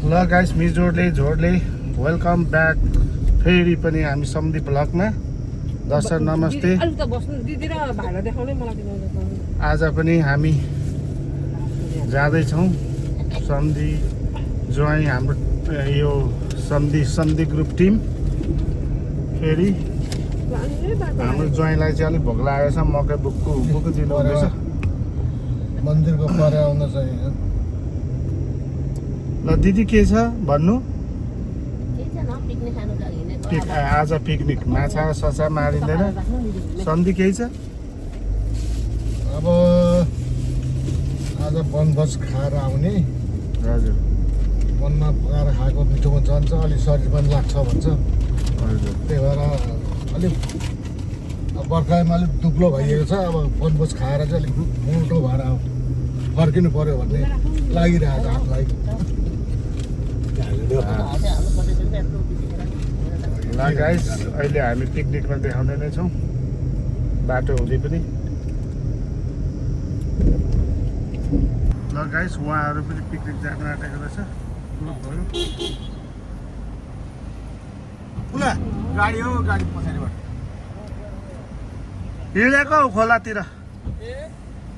ल guys मिजोडले झोडले welcome back फेरि पनि हामी सन्धि ब्लगमा दर्शक नमस्ते। आज पनि हामी जाँदैछौँ सन्धि ज्वाइँ हाम्रो यो सन्धि ग्रुप टिम। फेरि हाम्रो ज्वाइँलाई चाहिँ अलिक भोक लागेको छ, मकै बुक्कु दिनु हुँदैछ। मन्दिरको पर आउन चाहिँ ल दिदी के छ भन्नु? आज पिकनिक माछा सछा मारिँदैन, सन्धि केही छ? अब आज वनभोज खाएर आउने। हजुर, वनमा पकाएर खाएको मिठो हुन्छ भन्छ, अलिक शरीर पनि लाग्छ भन्छ। हजुर, त्यही भएर अलिक बर्खामा अलिक दुब्लो भइएको छ। अब वनभोज खाएर चाहिँ अलिक मोटो भएर फर्किनु पर्यो भन्ने लागिरहेको छ हामीलाई। ल गाइस अहिले हामी पिकनिकमा देखाउने नै छौँ बाटो हुँदै पनि। ल गाइस उहाँहरू पनि पिकनिक जान आँटेको रहेछ। गाडी हो, गाडी पछाडिबाट हिँडेको हौ खोलातिर।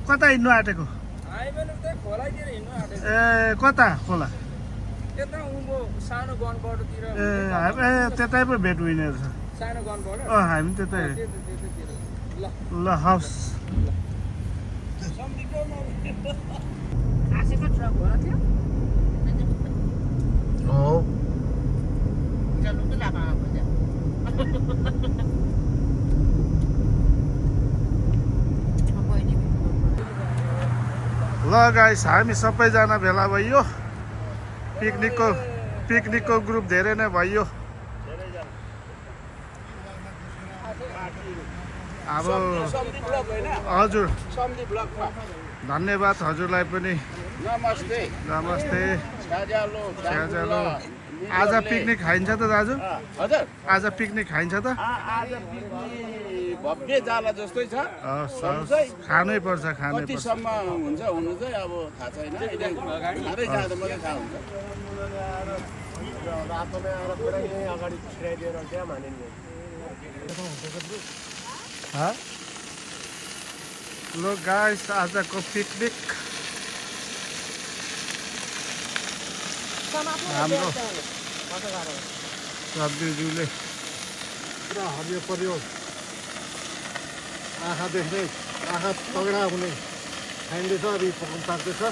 कता हिँड्नु आँटेको? ए कता खोला? ए त्यतै पो भेट हुने रहेछ। हामी त्यतै। ल हवस्। ल गाइस हामी सबैजना भेला भइयो। पिकनिकको ग्रुप धेरै नै भयो। अब हजुर धन्यवाद हजुरलाई पनि नमस्ते नमस्ते। स्याजालो आज पिकनिक खाइन्छ त दाजु? हजुर आज पिकनिक खाइन्छ त? आज भव्य जाला जस्तै छ। खानै पर्छ खानै पर्छ। कतिसम्म हुन्छ हुनु चाहिँ अब थाहा छैन। खाँदै जाँदा मात्रै थाहा हुन्छ। ल गाइस आजको पिकनिक हाम्रो सब्जीज्यूले पुरा हरियो पर्यो। आँखा देख्दै आँखा तगडा हुने खाइँदैछ। अलिक पकाउनु पाक्दैछ।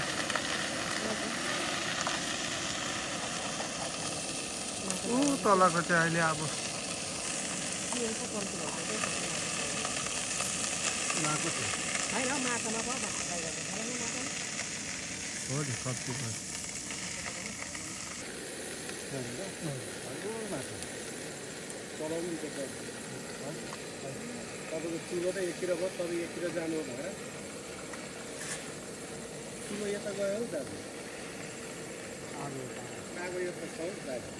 तलको चाहिँ अहिले अब हो नि सब्जी तपाईँको चुलो त एकतिर भयो, तपाईँ एकतिर जानु भएर चुलो यता गयो हौ दाजु। कागो यता छ हौ दाजु।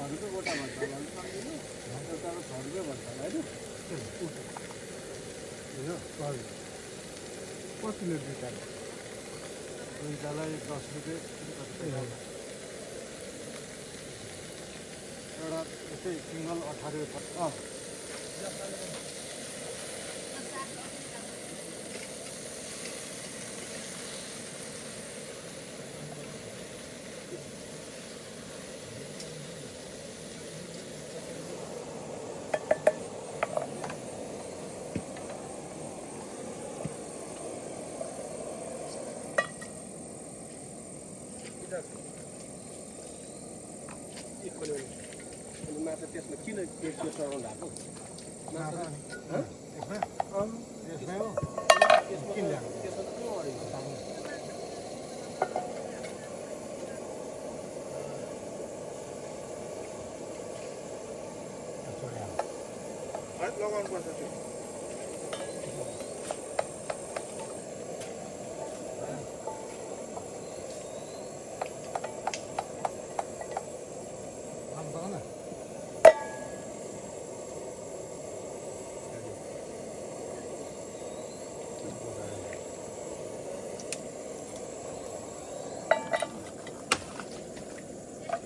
घरको गोटा भन्छ भने सक्दिनँ। तर घरकै भन्छ होइन। कतिले दुईवटा? दुईटालाई 10 रुपियाँ एउटा यस्तै सिङ्गल 18 रुपियाँ। माछा त्यसमा किन त्यो चढाउनु भएको यसमै हो किन ल्याएको त्यसमा के अरेको लगाउनुपर्छ त्यो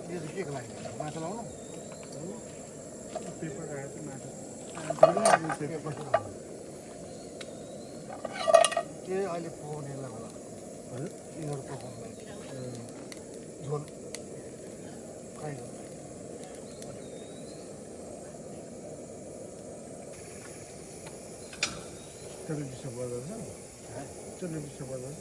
यो चाहिँ के लागि माछा लाउनु पेपर आएको माछा के अहिले पकाउनेलाई होला यिनीहरू पकाउनुलाई झोल खाइयो टेलिभिजन बजाउँछ टेलिभिजन बजाउँछ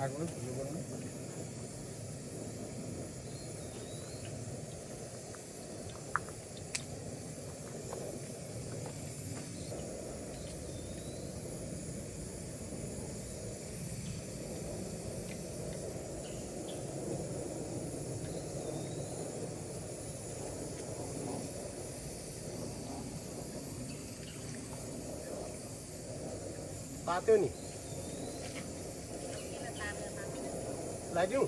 आगो धुलो बनाउनु तात्यो नि लाग्यौ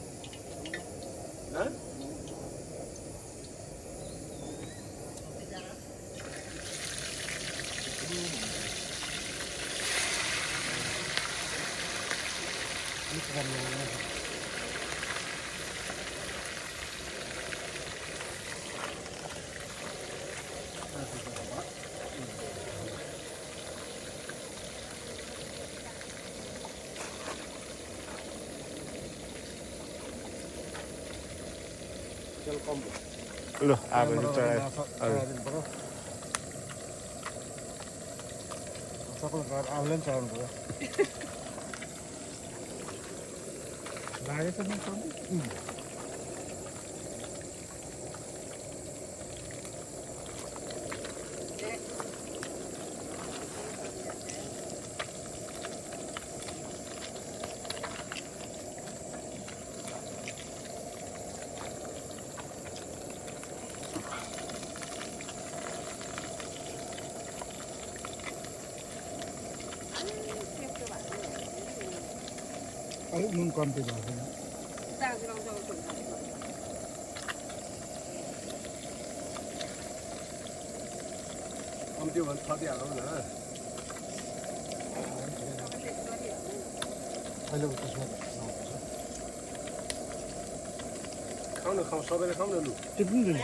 ल आगो चढायो सबैलाई आउले पनि चढाउनु पऱ्यो लागेछ नि सबै अलिक नुन कम्ती भएको छैन कम्ती भने थपिहालौँ न अहिले त्यसमा खाऊ न खाऊ सबैले खाऊ न लु टिप्नु दिनु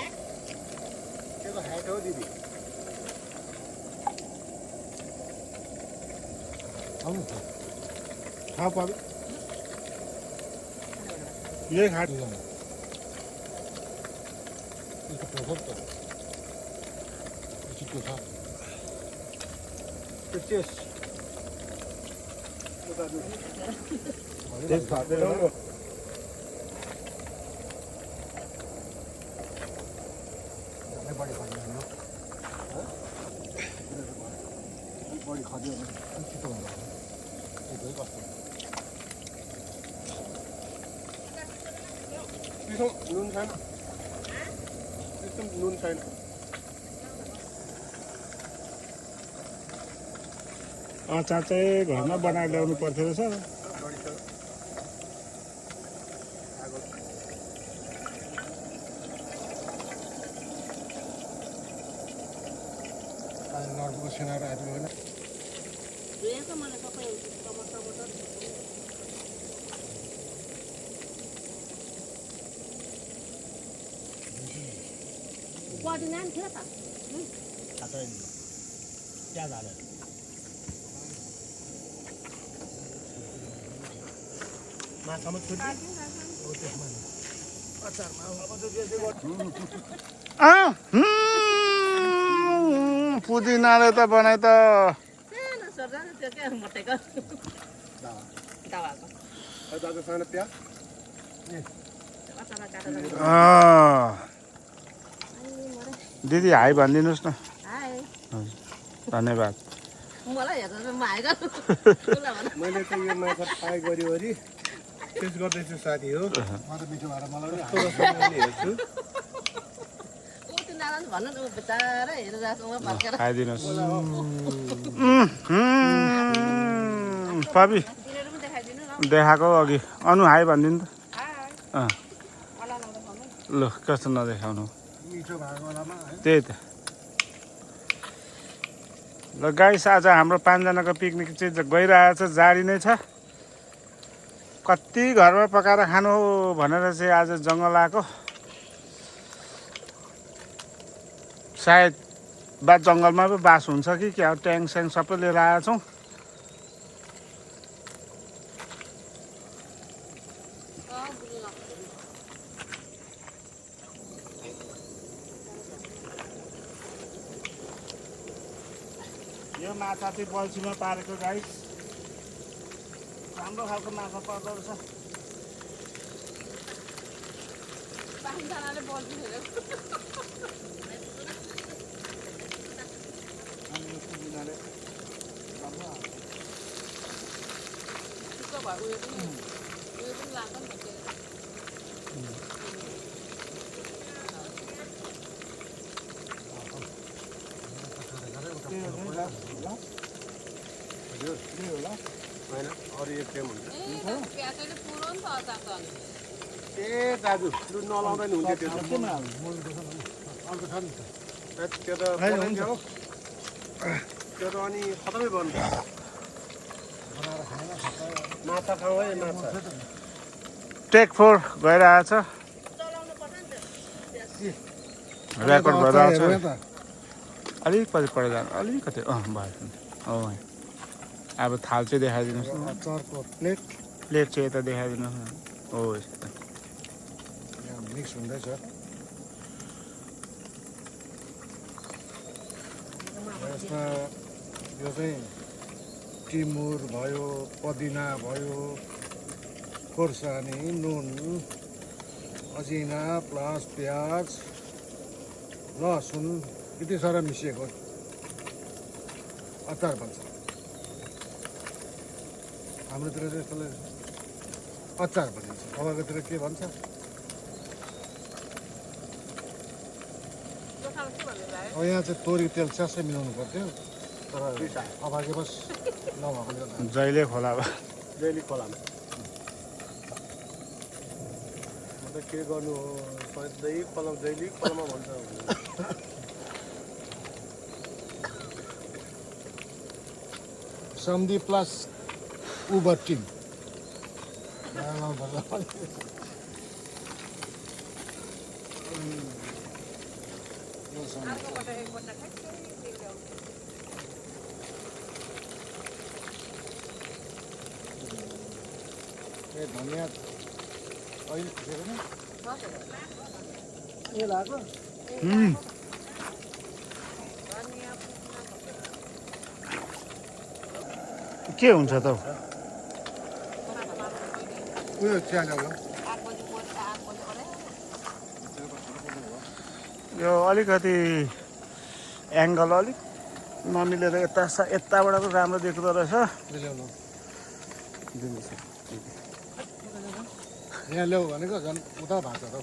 त्यो त ह्याट हो दिदी आउनु थाहा पायो यही खाट यसको प्रेसर त छिटो छ त्यो चेस त्यस भाँदैन बढी खाँदैन बढी खाँदैन छिटो हुन्छ त्यही कस्तो नुन छैन एकदम नुन छैन अचार चाहिँ घरमा बनाएर ल्याउनु पर्थ्यो रहेछ नर्बुको सेनाएर आइपुग्यो होइन पदिना नि थियो त क्या झालं माछामा छुट्टी पुदिनाले त बनाइ त सानो सोर्दा त्यो के मोटेको दावाको दाजु सानो प्याज अचार काटेर दिदी हाई भनिदिनुहोस् न हाय धन्यवाद मलाई हेर्दा चाहिँ मागेको मैले चाहिँ यो माछा फ्राई गरिवरी टेस्ट गर्दैछु साथी हो म त मिठो भएर मलाई कस्तो रसले हेर्छु भन्नु न ऊ बिचारा हेरिरहेको फर्केर खाइदिनुहोस् पपी दिनेर पनि देखाइदिनु न देखाएको अघि अनु हाई भनिदिनु त हाय मलाई लाउँदा खानु ल कस्तो नदेखाउनु मिठो भएको बेलामा है त्यही त ल गाइस आज हाम्रो 5 जनाको पिकनिक चाहिँ गइरहेछ जारी नै छ कति घरमा पकाएर खानु हो भनेर चाहिँ आज जङ्गल आएको सायद जङ्गलमा पो बास हुन्छ कि क्या ट्याङ स्याङ सबै लिएर आएका छौँ यो माछा चाहिँ बल्छीमा पारेको गाइस राम्रो खालको माछा पर्दो रहेछ पाँचजनाले बोल्छु उयो पनि लाग्छ नि त होइन अरू एक टाइम हुन्छ प्याजले पुरो नि त अचार त अनि ए दाजु लु नलाउँदा नि हुन्थ्यो त्यो अर्को छ नि त त्यो त बनाइदियो हो त्यो त अनि खतमै बन्द माछा खाऊ है माछा टेक 4 गइरहेछ चलाउनु पर्छ नि त रेकर्ड भइरहेछ त अलिक पछि पढेर जानु अलिकति भयो अब थाल चाहिँ देखाइदिनुहोस् न अचारको प्लेट प्लेट चाहिँ यता देखाइदिनुहोस् न हो यस्तो यहाँ मिक्स हुँदैछ यसमा यो चाहिँ टिमुर भयो पदिना भयो खोर्सानी नुन अजिना प्लस प्याज लसुन यति साह्रो मिसिएको अचार भन्छ हाम्रोतिर चाहिँ यसलाई अचार भनिन्छ तपाईँकोतिर के भन्छ अब यहाँ चाहिँ तोरी तेल च्यासै मिलाउनु पर्थ्यो तर अभागेवश नभएकोले गर्दा जहिले खोला जहिले खोलामा म त के गर्नु हो सधैँ खोला जहिले खोलामा भन्छ समधी प्लस उबर टिम धनियाँ अहिले खिचेको नि ए लाग्यो के हुन्छ त उयो चिया ल्याउनु यो अलिकति एङ्गल अलिक नमिलेर यताबाट त राम्रो देख्दो रहेछ ल्याउनु यहाँ ल्याऊ भनेको झन् उता भएको छ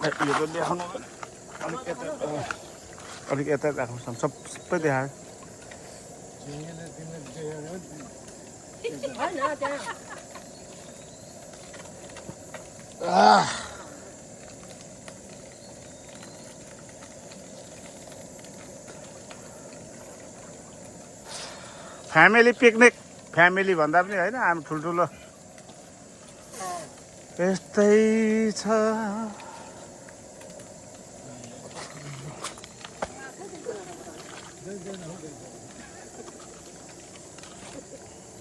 यो त देखाउनु अलिक यता राख्नुहोस् न सबै देखायो झिङ्गेले तिमीले होइन त्यहाँ फ्यामिली पिकनिक फ्यामिली भन्दा पनि होइन हामी ठुल्ठुलो यस्तै छ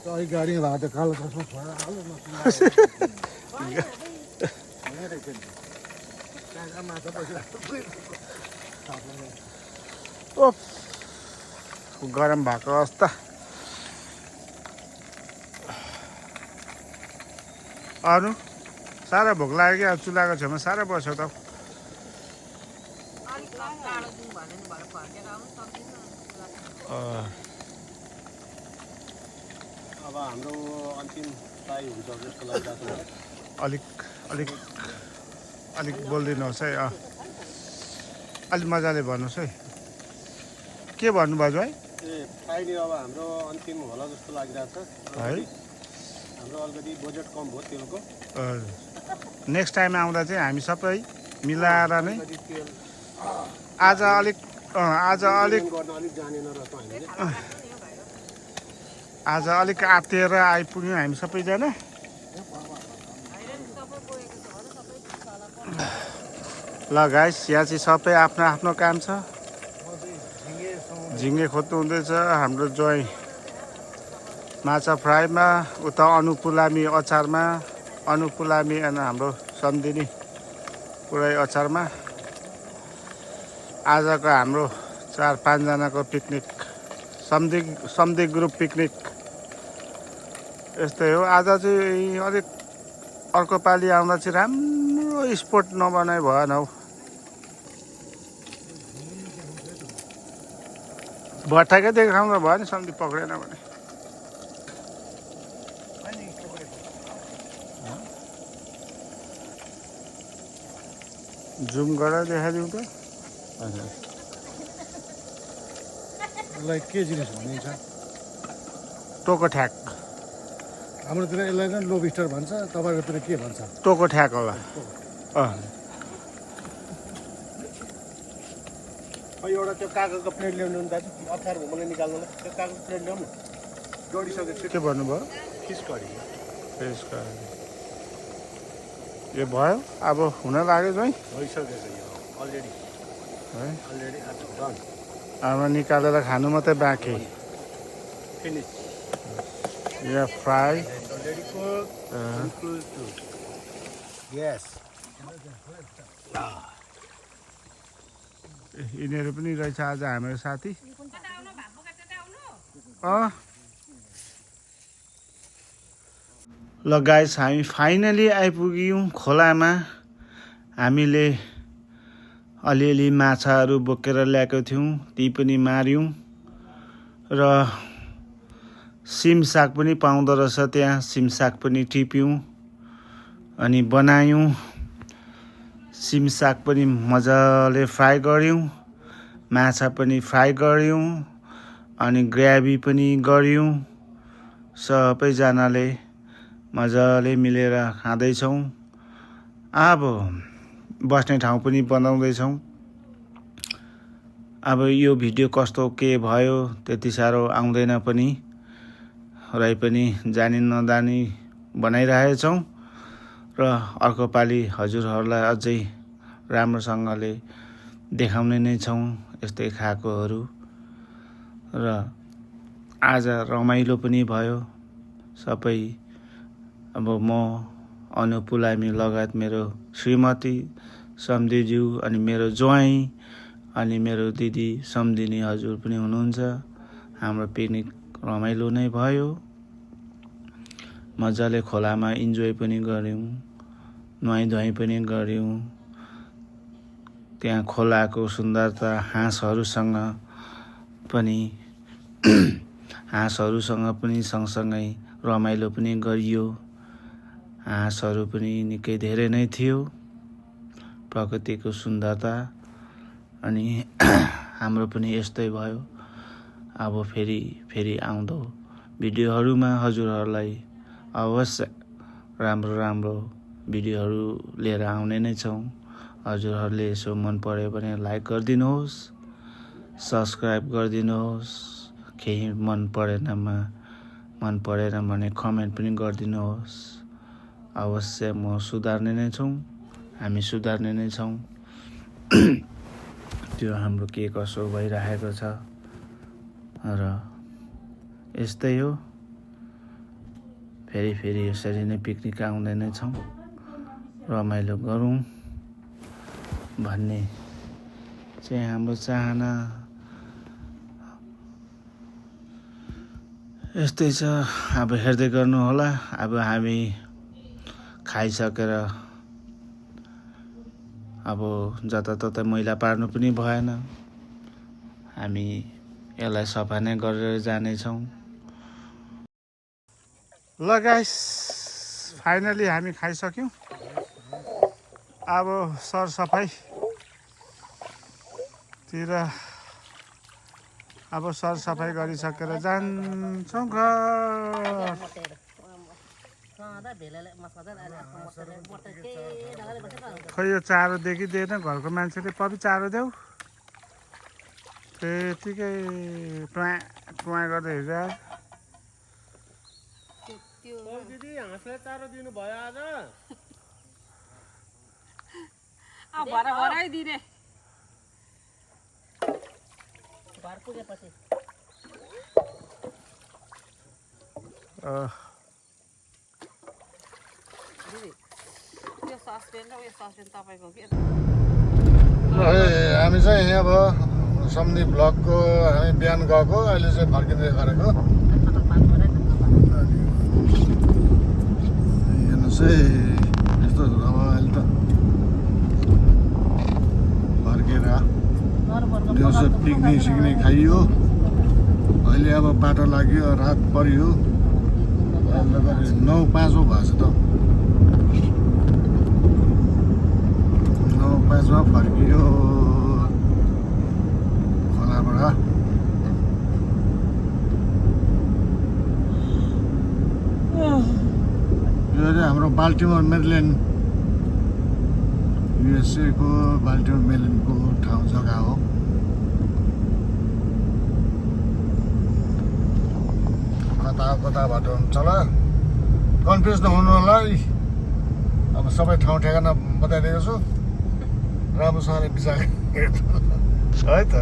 चाहिँ गाडी भएको त कालो चस्मा छोडेर हाल्नु ओफ गरम भएको अवस्था अरू साह्रो भोक लाग्यो क्या चुलाको छेउमा साह्रो बस्यो त अलिक टाढो जाउँ भने भएर फर्केर आउनु सक्दिनँ अब हाम्रो अन्तिम ट्राई हुन्छ जस्तो लाग्छ अलिक अलिक अलिक बोलिदिनुहोस् है अलिक मजाले भन्नुहोस् है के भन्नुभयो भाइ ए फ्राइडे अब हाम्रो अन्तिम होला जस्तो लागिरहेको छ है हाम्रो अलिकति बजेट कम भयो तेलको नेक्स्ट टाइम आउँदा चाहिँ हामी सबै मिलाएर नै अलिकति तेल आज अलिक गर्न अलिक जानेन रहेछ हामीले आज अलिक आत्तिएर आइपुग्यौँ हामी सबैजना ल गाइस यहाँ चाहिँ सबै आफ्नो आफ्नो काम छ झिङ्गे खोज्नु हुँदैछ हाम्रो जोइ माछा फ्राईमा उता अनुपुलामी अचारमा अनुपुलामी अनि हाम्रो सम्धिनी पुरै अचारमा आजको हाम्रो 4-5 जनाको पिकनिक सम्धि ग्रुप पिकनिक यस्तै हो आज चाहिँ अलिक अर्को पालि आउँदा चाहिँ राम्रो स्पोट नबनाइ भएन हौ भट्टाकै देखाउँदा भयो नि सम्धि पक्रेन भने जुम गरेर देखाइदिउँ त यसलाई के जिनिस भनिन्छ टोको ठ्याक हाम्रोतिर यसलाई नै लोबिस्टर भन्छ तपाईँकोतिर के भन्छ टोको ठ्याक होला एउटा त्यो कागजको प्लेट ल्याउनु नि दाजु अचार घुमाउन निकाल्नु त्यो कागजको प्लेट ल्याउनु जोडिसकेपछि के भन्नुभयो फिस करी त्यसको यो भयो अब हुन लाग्यो जोइ भइसकेको यो अलरेडी है आज डन अब निकालेर खानु मात्रै बाँकी फिनिस यहाँ फ्राई अलरेडी कुक यस यिनीहरू पनि रहेछ आज हाम्रो साथी ल गाइस हामी फाइनली आइपुग्यौँ खोलामा हामीले अलिअलि माछाहरू बोकेर ल्याएको थियौँ ती पनि मार्यौँ र सिम साग पनि पाउँदो रहेछ त्यहाँ सिम साग पनि टिप्यौँ अनि बनायौँ सिम साग पनि मजाले फ्राई गऱ्यौँ माछा पनि फ्राई गऱ्यौँ अनि ग्रेभी पनि गऱ्यौँ सबैजनाले मजाले मिलेर खाँदैछौँ अब बस्ने ठाउँ पनि बनाउँदैछौँ अब यो भिडियो कस्तो के भयो त्यति साह्रो आउँदैन पनि रै पनि जानी नजानी बनाइरहेछौँ र अर्को पालि हजुरहरूलाई अझै राम्रोसँगले देखाउने नै छौँ यस्तै खाएकोहरू र आज रमाइलो पनि भयो सबै अब म अनुपुलामी लगायत मेरो श्रीमती सम्धिज्यू अनि मेरो ज्वाइँ अनि मेरो दिदी सम्धिनी हजुर पनि हुनुहुन्छ हाम्रो पिकनिक रमाइलो नै भयो मजाले खोलामा इन्जोय पनि गऱ्यौँ नुहाइधुवाइ पनि गऱ्यौँ त्यहाँ खोलाको सुन्दरता हाँसहरूसँग पनि सँगसँगै रमाइलो पनि गरियो हाँसहरू पनि निकै धेरै नै थियो प्रकृतिको सुन्दरता अनि हाम्रो पनि यस्तै भयो अब फेरि आउँदो भिडियोहरूमा हजुरहरूलाई अवश्य राम्रो भिडियोहरू लिएर आउने नै छौँ हजुरहरूले यसो मन पर्यो भने लाइक गरिदिनुहोस् सब्सक्राइब गरिदिनुहोस् केही मन परेन भने कमेन्ट पनि गरिदिनुहोस् अवश्य म सुधार्ने नै छौँ हामी सुधार्ने नै छौँ त्यो हाम्रो के कसो भइरहेको छ र यस्तै हो फेरि फेरि यसरी नै पिकनिक आउँदै नै छौँ रमाइलो गरौँ भन्ने चाहिँ हाम्रो चाहना यस्तै छ अब हेर्दै गर्नु होला अब हामी खाइसकेर अब जताततै मैला पार्नु पनि भएन हामी यसलाई सफा नै गरेर जानेछौँ ल गाइस फाइनली हामी खाइसक्यौँ अब सरसफाइतिर अब सरसफाइ गरिसकेर जान्छौँ घर खै यो चारो देखिँदैन घरको मान्छेले पपी चारो देऊ त्यतिकै टुवा टुवा गर्दै हिँड्छ दिदी हाँसलाई चारो दिनु भयो आज भरै दिने घर पुगेपछि यो सस्पेन र उयो सस्पेन तपाईँको के हामी चाहिँ यहाँ अब सम्धि ब्लकको हामी बिहान गएको अहिले चाहिँ फर्किँदै गरेको हेर्नुहोस् है यस्तो अब अहिले त फर्केर दिउँसो पिकनिक सिक्निक खाइयो अहिले अब बाटो लाग्यो रात परियो 9:05 भएछ त 9:05 फर्कियो खोलाबाट यो चाहिँ हाम्रो बाल्टिमोर मेरिल्यान्ड युएसए को बाल्टिमोर मेरिल्यान्डको ठाउँ जग्गा हो कताबाट हुन्छ होला कन्फ्युज नहुनु होला अब सबै ठाउँ ठेगाना बताइदिएको छु राम्रोसँगले विचार है त